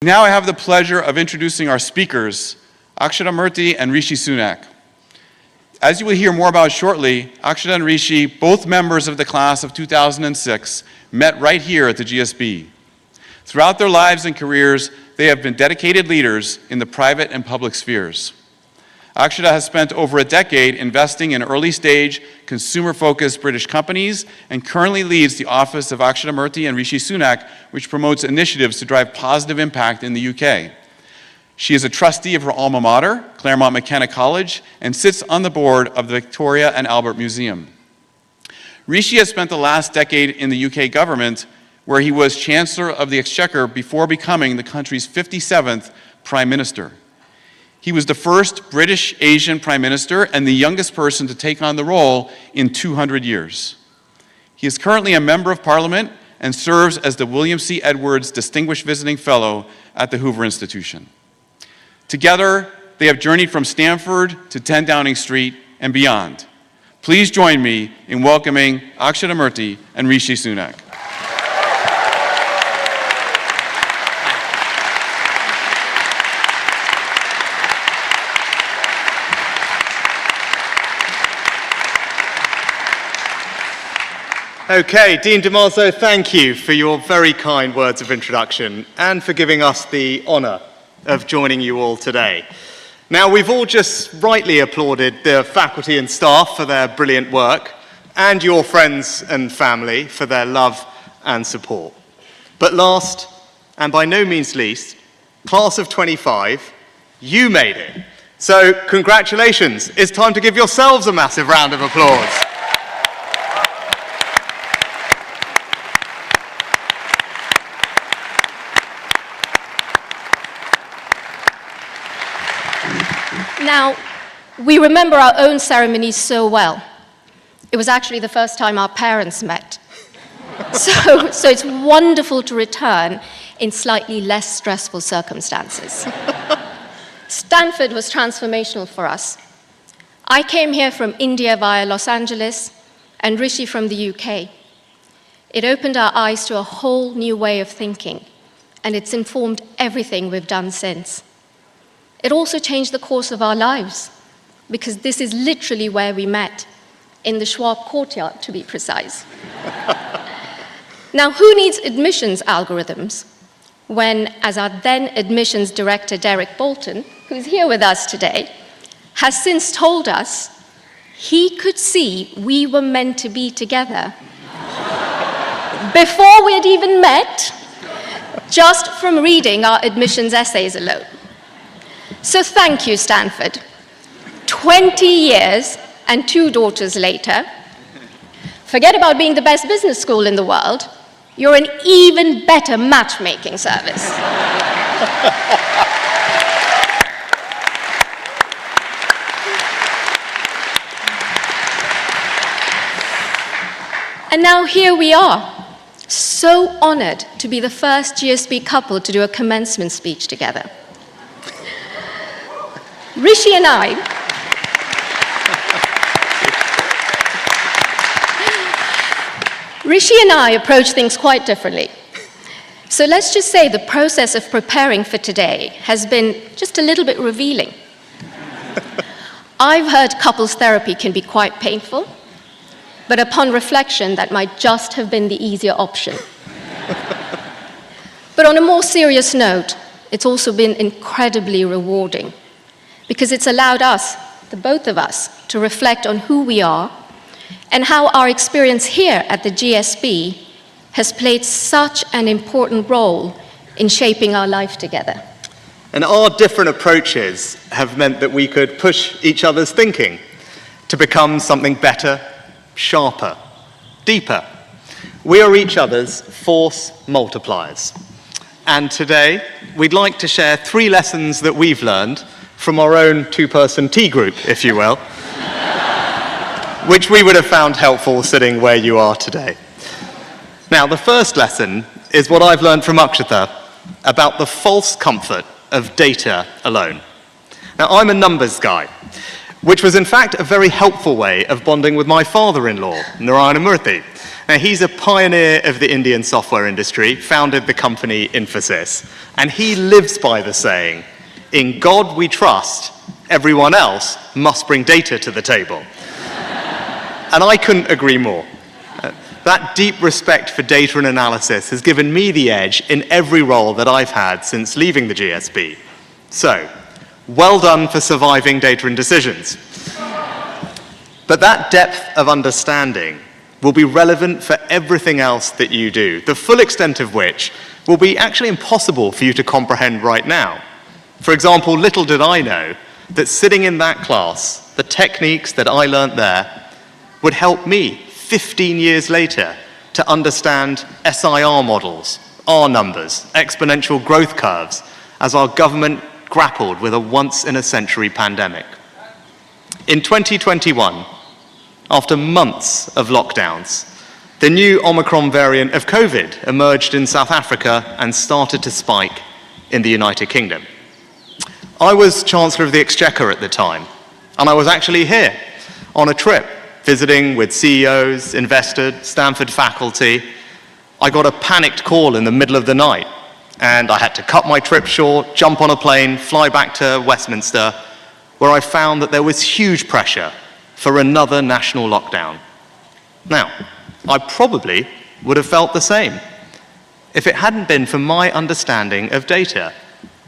Now I have the pleasure of introducing our speakers, Akshata Murti and Rishi-Sunak. As you will hear more about shortly, Akshata and Rishi, both members of the class of 2006, met right here at the GSB. Throughout their lives and careers, they have been dedicated leaders in the private and public spheres. Akshata has spent over a decade investing in early-stage, consumer-focused British companies and currently leads the office of Akshata Murti and Rishi-Sunak, which promotes initiatives to drive positive impact in the UK. She is a trustee of her alma mater, Claremont McKenna College, and sits on the board of the Victoria and Albert Museum. Rishi has spent the last decade in the UK government, where he was Chancellor of the Exchequer before becoming the country's 57th Prime Minister. He was the first British Asian Prime Minister and the youngest person to take on the role in 200 years. He is currently a Member of Parliament and serves as the William C. Edwards Distinguished Visiting Fellow at the Hoover Institution. Together, they have journeyed from Stamford to 10 Downing Street and beyond. Please join me in welcoming Akshata Murti and Rishi-Sunak. Okay, Dean DeMarzo, thank you for your very kind words of introduction and for giving us the honour of joining you all today. Now, we've all just rightly applauded the faculty and staff for their brilliant work and your friends and family for their love and support. But last, and by no means least, class of 25, you made it. So congratulations. It's time to give yourselves a massive round of applause. Now, we remember our own ceremonies so well. It was actually the first time our parents met. So it's wonderful to return in slightly less stressful circumstances. Stanford was transformational for us. I came here from India via Los Angeles, and Rishi from the UK. It opened our eyes to a whole new way of thinking, and it's informed everything we've done since. It also changed the course of our lives, because this is literally where we met, in the Schwab courtyard, to be precise. Now, who needs admissions algorithms when, as our then admissions director, Derek Bolton, who's here with us today, has since told us he could see we were meant to be together before we had even met, just from reading our admissions essays alone. So thank you, Stanford. 20 years and 2 daughters later, forget about being the best business school in the world, you're an even better matchmaking service. And now here we are, so honored to be the first GSB couple to do a commencement speech together. Rishi and I approach things quite differently. So let's just say the process of preparing for today has been just a little bit revealing. I've heard couples therapy can be quite painful, but upon reflection, that might just have been the easier option. But on a more serious note, it's also been incredibly rewarding, because it's allowed us, the both of us, to reflect on who we are and how our experience here at the GSB has played such an important role in shaping our life together. And our different approaches have meant that we could push each other's thinking to become something better, sharper, deeper. We are each other's force multipliers. And today, we'd like to share 3 lessons that we've learned from our own 2-person tea group, if you will, which we would have found helpful sitting where you are today. Now, the first lesson is what I've learned from Akshata about the false comfort of data alone. Now, I'm a numbers guy, which was in fact a very helpful way of bonding with my father-in-law, Narayana Murthy, Now, he's a pioneer of the Indian software industry, founded the company Infosys, and he lives by the saying, "In God we trust, everyone else must bring data to the table." And I couldn't agree more. That deep respect for data and analysis has given me the edge in every role that I've had since leaving the GSB. So, well done for surviving data and decisions. But that depth of understanding will be relevant for everything else that you do, the full extent of which will be actually impossible for you to comprehend right now. For example, little did I know that sitting in that class, the techniques that I learnt there would help me 15 years later to understand SIR models, R numbers, exponential growth curves, as our government grappled with a once-in-a-century pandemic. In 2021, after months of lockdowns, the new Omicron variant of COVID emerged in South Africa and started to spike in the United Kingdom. I was Chancellor of the Exchequer at the time, and I was actually here on a trip, visiting with CEOs, investors, Stanford faculty. I got a panicked call in the middle of the night, and I had to cut my trip short, jump on a plane, fly back to Westminster, where I found that there was huge pressure for another national lockdown. Now, I probably would have felt the same if it hadn't been for my understanding of data,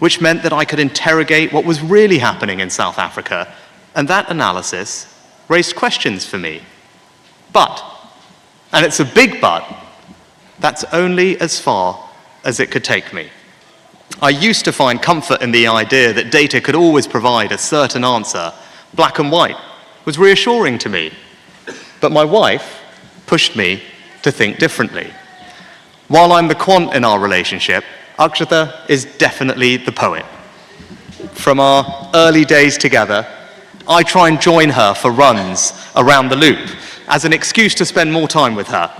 which meant that I could interrogate what was really happening in South Africa, and that analysis raised questions for me. But, and it's a big but, that's only as far as it could take me. I used to find comfort in the idea that data could always provide a certain answer, black and white, was reassuring to me. But my wife pushed me to think differently. While I'm the quant in our relationship, Akshata is definitely the poet. From our early days together, I try and join her for runs around the loop as an excuse to spend more time with her.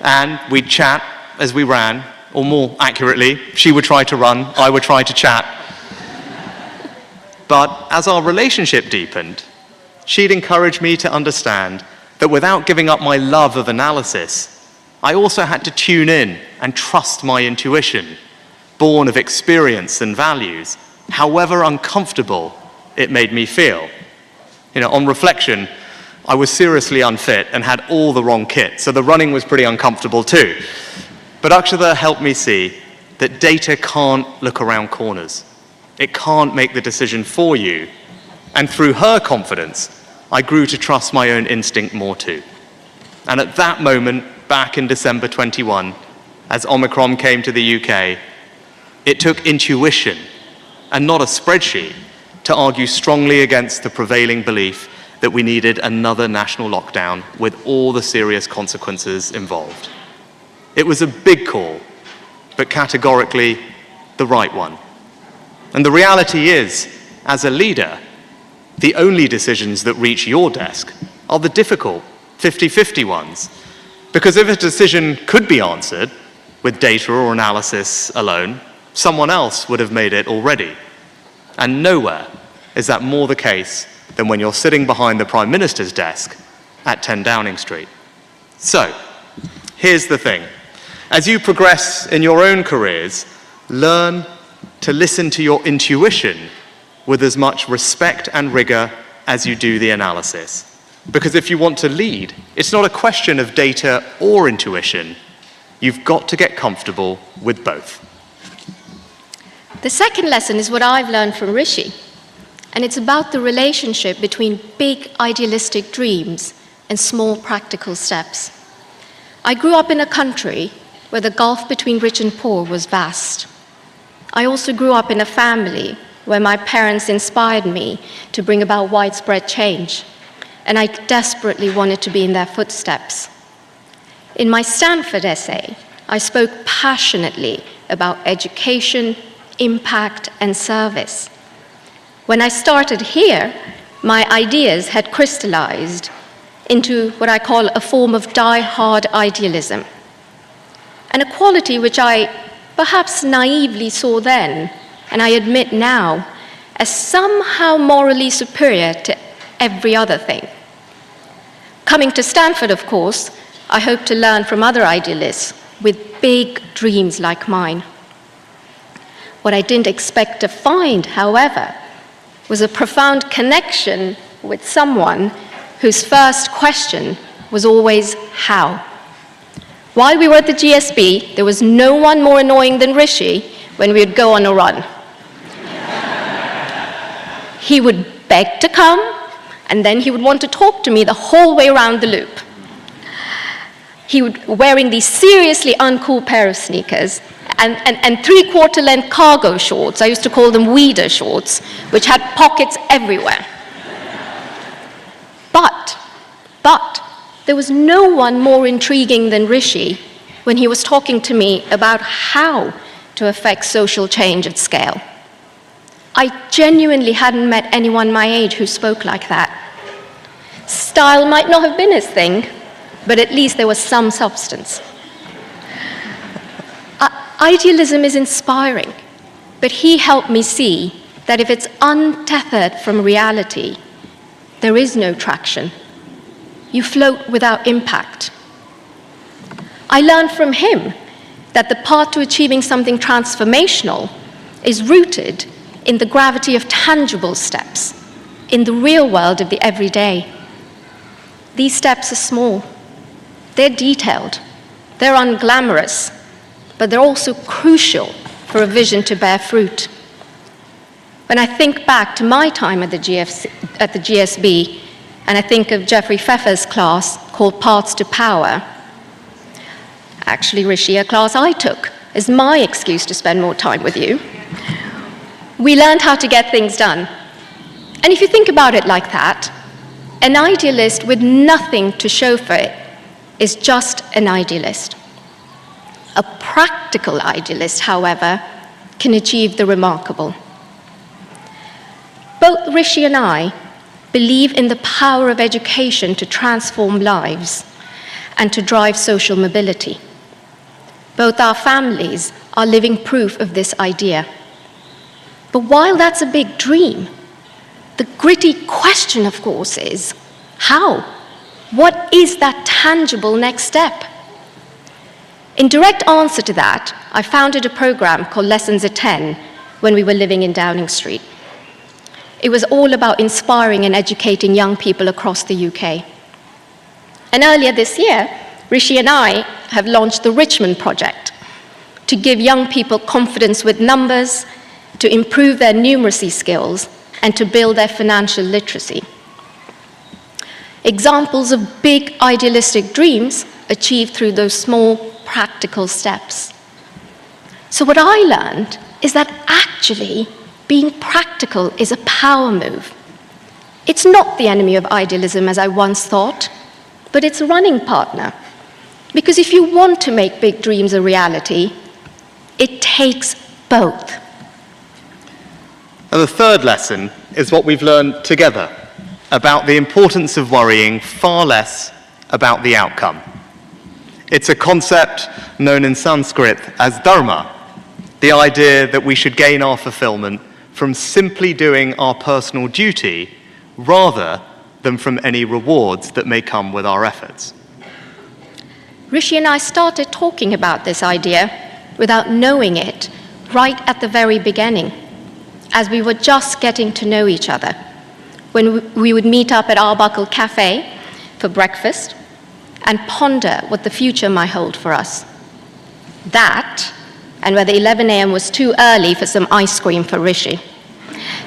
And we'd chat as we ran, or more accurately, she would try to run, I would try to chat. But as our relationship deepened, she'd encourage me to understand that without giving up my love of analysis, I also had to tune in and trust my intuition, born of experience and values, however uncomfortable it made me feel. You know, on reflection, I was seriously unfit and had all the wrong kit, so the running was pretty uncomfortable too. But Akshata helped me see that data can't look around corners. It can't make the decision for you. And through her confidence, I grew to trust my own instinct more too. And at that moment, back in December 21, as Omicron came to the UK, it took intuition and not a spreadsheet to argue strongly against the prevailing belief that we needed another national lockdown with all the serious consequences involved. It was a big call, but categorically the right one. And the reality is, as a leader, the only decisions that reach your desk are the difficult 50-50 ones. Because if a decision could be answered with data or analysis alone, someone else would have made it already. And nowhere is that more the case than when you're sitting behind the Prime Minister's desk at 10 Downing Street. So, here's the thing. As you progress in your own careers, learn to listen to your intuition with as much respect and rigor as you do the analysis. Because if you want to lead, it's not a question of data or intuition. You've got to get comfortable with both. The second lesson is what I've learned from Rishi, and it's about the relationship between big idealistic dreams and small practical steps. I grew up in a country where the gulf between rich and poor was vast. I also grew up in a family where my parents inspired me to bring about widespread change, and I desperately wanted to be in their footsteps. In my Stanford essay, I spoke passionately about education, impact, and service. When I started here, my ideas had crystallized into what I call a form of die-hard idealism, and a quality which I perhaps naively saw then, and I admit now, as somehow morally superior to every other thing. Coming to Stanford, of course, I hope to learn from other idealists with big dreams like mine. What I didn't expect to find, however, was a profound connection with someone whose first question was always how. While we were at the GSB, there was no one more annoying than Rishi when we would go on a run. He would beg to come, and then he would want to talk to me the whole way around the loop. He would wearing these seriously uncool pair of sneakers and three-quarter length cargo shorts. I used to call them weeder shorts, which had pockets everywhere. But there was no one more intriguing than Rishi when he was talking to me about how to affect social change at scale. I genuinely hadn't met anyone my age who spoke like that. Style might not have been his thing, but at least there was some substance. Idealism is inspiring, but he helped me see that if it's untethered from reality, there is no traction. You float without impact. I learned from him that the path to achieving something transformational is rooted in the gravity of tangible steps, in the real world of the everyday. These steps are small, they're detailed, they're unglamorous, but they're also crucial for a vision to bear fruit. When I think back to my time at the GSB, and I think of Jeffrey Pfeffer's class called Paths to Power, actually, Rishi, a class I took as my excuse to spend more time with you, we learned how to get things done. And if you think about it like that, an idealist with nothing to show for it is just an idealist. A practical idealist, however, can achieve the remarkable. Both Rishi and I believe in the power of education to transform lives and to drive social mobility. Both our families are living proof of this idea. But while that's a big dream, the gritty question, of course, is how? What is that tangible next step? In direct answer to that, I founded a program called Lessons at 10 when we were living in Downing Street. It was all about inspiring and educating young people across the UK. And earlier this year, Rishi and I have launched the Richmond Project to give young people confidence with numbers, to improve their numeracy skills, and to build their financial literacy. Examples of big idealistic dreams achieved through those small, practical steps. So what I learned is that actually being practical is a power move. It's not the enemy of idealism, as I once thought, but its running partner. Because if you want to make big dreams a reality, it takes both. And the third lesson is what we've learned together about the importance of worrying far less about the outcome. It's a concept known in Sanskrit as Dharma, the idea that we should gain our fulfillment from simply doing our personal duty rather than from any rewards that may come with our efforts. Rishi and I started talking about this idea without knowing it right at the very beginning, as we were just getting to know each other, when we would meet up at Arbuckle Cafe for breakfast and ponder what the future might hold for us. That, and whether 11 a.m. was too early for some ice cream for Rishi.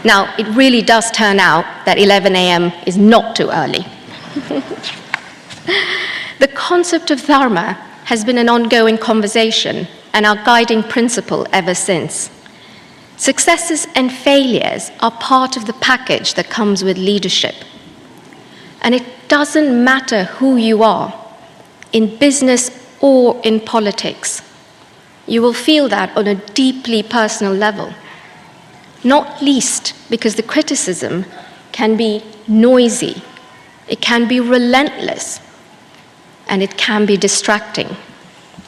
Now, it really does turn out that 11 a.m. is not too early. The concept of Dharma has been an ongoing conversation and our guiding principle ever since. Successes and failures are part of the package that comes with leadership. And it doesn't matter who you are, in business or in politics. You will feel that on a deeply personal level, not least because the criticism can be noisy, it can be relentless, and it can be distracting.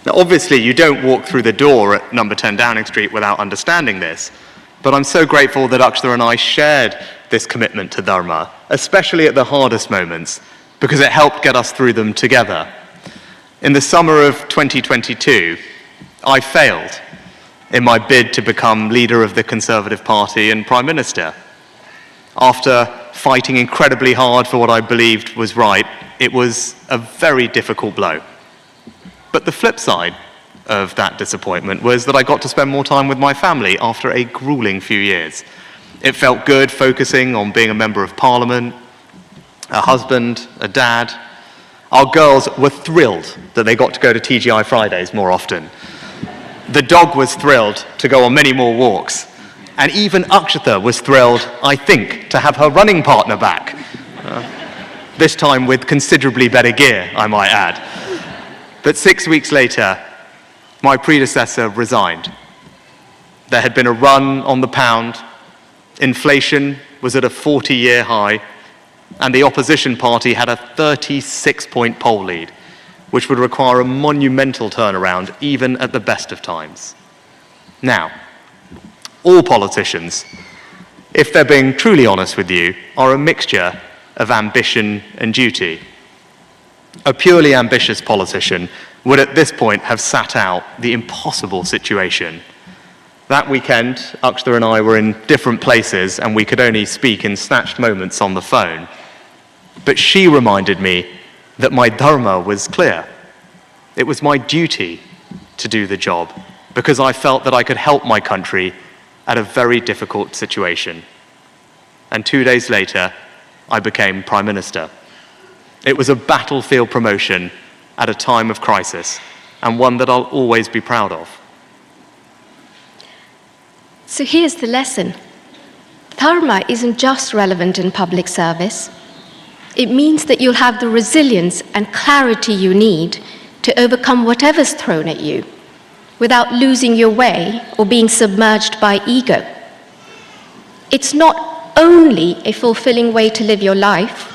Now, obviously, you don't walk through the door at number 10 Downing Street without understanding this, but I'm so grateful that Akshata and I shared this commitment to Dharma, especially at the hardest moments, because it helped get us through them together. In the summer of 2022, I failed in my bid to become leader of the Conservative Party and Prime Minister. After fighting incredibly hard for what I believed was right, it was a very difficult blow. But the flip side of that disappointment was that I got to spend more time with my family after a grueling few years. It felt good focusing on being a member of Parliament, a husband, a dad. Our girls were thrilled that they got to go to TGI Fridays more often. The dog was thrilled to go on many more walks. And even Akshata was thrilled, I think, to have her running partner back. This time with considerably better gear, I might add. But 6 weeks later, my predecessor resigned. There had been a run on the pound, inflation was at a 40-year high, and the opposition party had a 36-point poll lead, which would require a monumental turnaround even at the best of times. Now, all politicians, if they're being truly honest with you, are a mixture of ambition and duty. A purely ambitious politician would at this point have sat out the impossible situation. That weekend, Akshata and I were in different places and we could only speak in snatched moments on the phone. But she reminded me that my Dharma was clear. It was my duty to do the job because I felt that I could help my country at a very difficult situation. And 2 days later, I became Prime Minister. It was a battlefield promotion at a time of crisis, and one that I'll always be proud of. So here's the lesson. Dharma isn't just relevant in public service. It means that you'll have the resilience and clarity you need to overcome whatever's thrown at you without losing your way or being submerged by ego. It's not only a fulfilling way to live your life,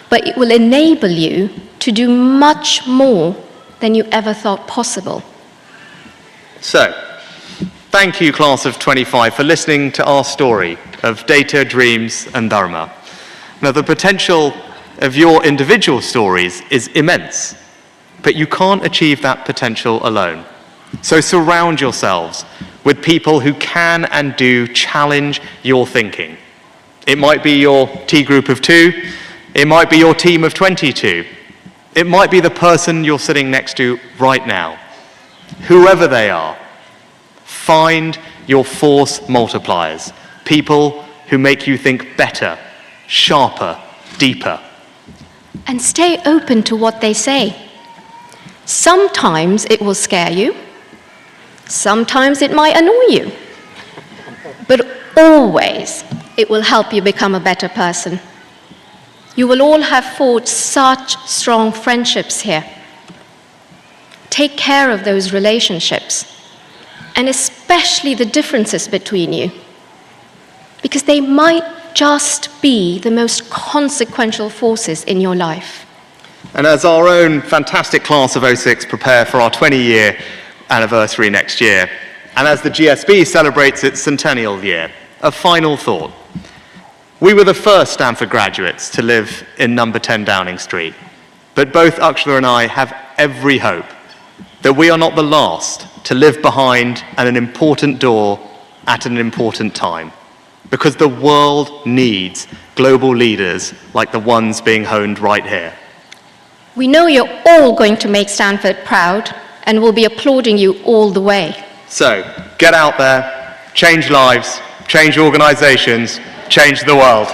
but it will enable you to do much more than you ever thought possible. So, thank you, class of 25, for listening to our story of data, dreams, and Dharma. Now, the potential of your individual stories is immense, but you can't achieve that potential alone. So surround yourselves with people who can and do challenge your thinking. It might be your T group of 2, it might be your team of 22, it might be the person you're sitting next to right now. Whoever they are, find your force multipliers, people who make you think better, sharper, deeper. And stay open to what they say. Sometimes it will scare you. Sometimes it might annoy you. But always it will help you become a better person. You will all have forged such strong friendships here. Take care of those relationships, and especially the differences between you, because they might just be the most consequential forces in your life. And as our own fantastic class of 06 prepare for our 20-year anniversary next year, and as the GSB celebrates its centennial year, a final thought. We were the first Stanford graduates to live in number 10 Downing Street, but both Akshata and I have every hope that we are not the last to live behind an important door at an important time, because the world needs global leaders like the ones being honed right here. We know you're all going to make Stanford proud, and we'll be applauding you all the way. So, get out there, change lives, change organizations, change the world.